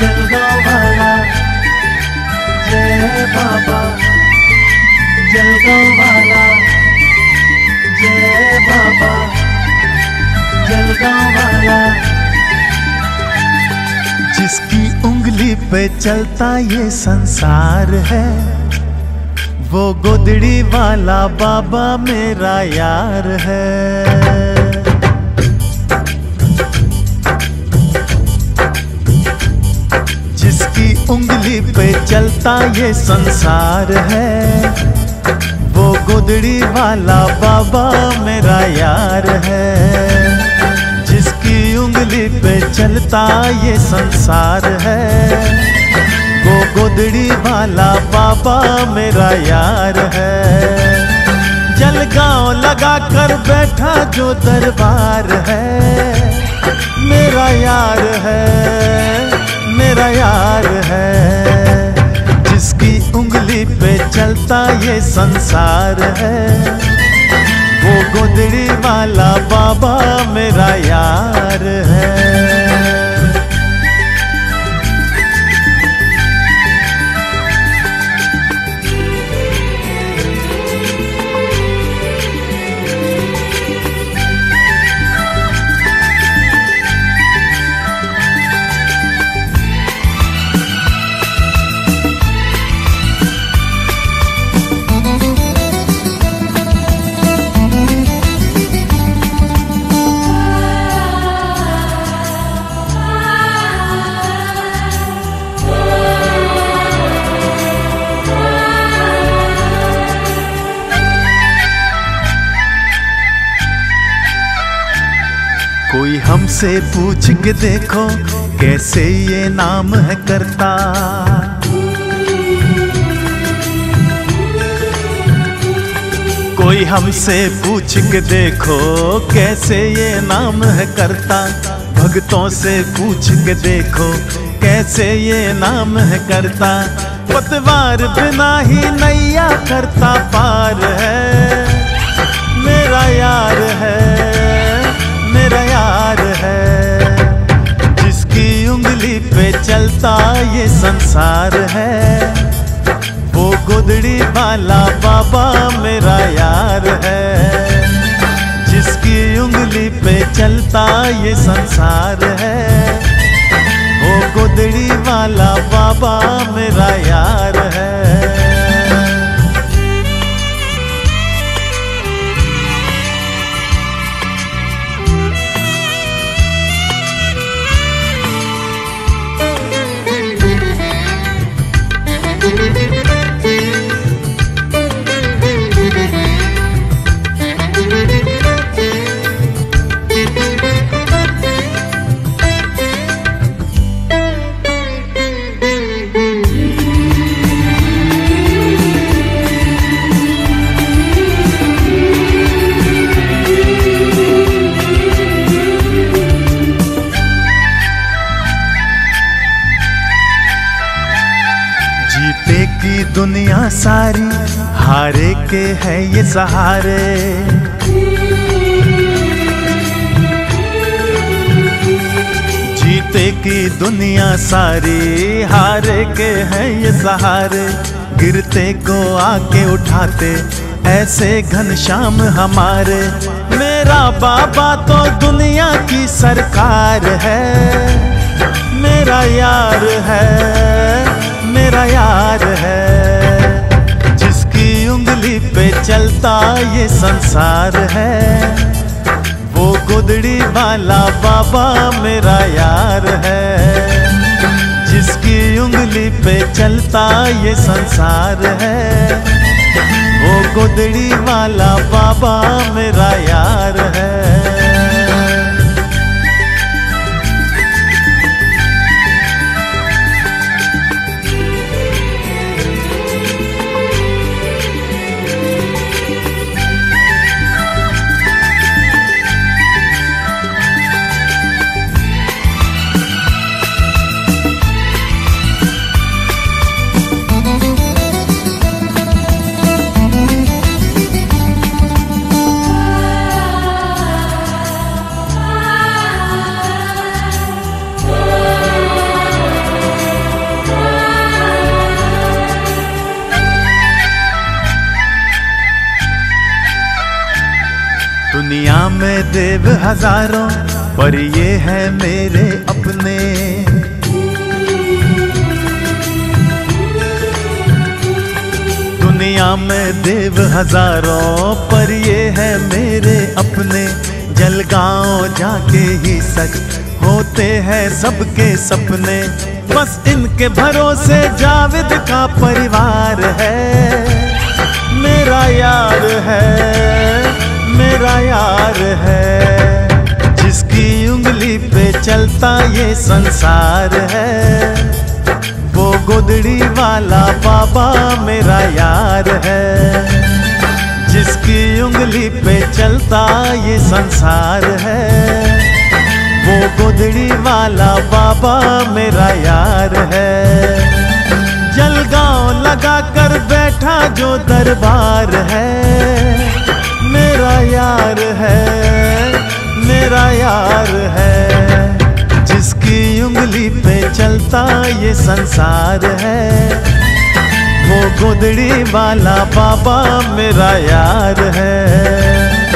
जलगांव वाला जय बाबा, जलगांव वाला जय बाबा, जलगांव वाला। जिसकी उंगली पे चलता ये संसार है, वो गोदड़ी वाला बाबा मेरा यार है। जिसकी उंगली पे चलता ये संसार है, वो गोदड़ी वाला बाबा मेरा यार है। जिसकी उंगली पे चलता ये संसार है, वो गोदड़ी वाला बाबा मेरा यार है। जलगांव लगा कर बैठा जो दरबार है, मेरा यार है, मेरा यार है। जिसकी उंगली पे चलता ये संसार है, वो गोदड़ी वाला बाबा मेरा यार है। कोई हमसे पूछ के देखो कैसे ये नाम है करता। कोई हमसे पूछ के देखो कैसे ये नाम है करता। भक्तों से पूछ के देखो कैसे ये नाम है करता। पतवार बिना ही नैया करता पार है, मेरा यार है, मेरा यार है। जिसकी उंगली पे चलता ये संसार है, वो गोदड़ी वाला बाबा मेरा यार है। जिसकी उंगली पे चलता ये संसार है, वो गोदड़ी वाला बाबा मेरा यार है। जीते की दुनिया सारी, हारे के है ये सहारे। जीते की दुनिया सारी, हारे के है ये सहारे। गिरते को आके उठाते ऐसे घनश्याम हमारे। मेरा बाबा तो दुनिया की सरकार है, मेरा यार है, मेरा यार है। जिसकी उंगली पे चलता ये संसार है, वो गोदड़ी वाला बाबा मेरा यार है। जिसकी उंगली पे चलता ये संसार है, वो गोदड़ी वाला बाबा मेरा यार है। में देव हजारों पर ये है मेरे अपने। दुनिया में देव हजारों पर ये है मेरे अपने। जलगांव जाके ही सच होते हैं सबके सपने। बस इनके भरोसे जावेद का परिवार है। मेरा यार है, मेरा यार है, जिसकी उंगली पे चलता ये संसार है। वो गोदड़ी वाला बाबा मेरा यार है, जिसकी उंगली पे चलता ये संसार है। वो गोदड़ी वाला बाबा मेरा यार है। जलगांव लगा कर बैठा जो दरबार है। मेरा यार है, मेरा यार है, जिसकी उंगली पे चलता ये संसार है। वो गोदड़ी वाला बाबा मेरा यार है।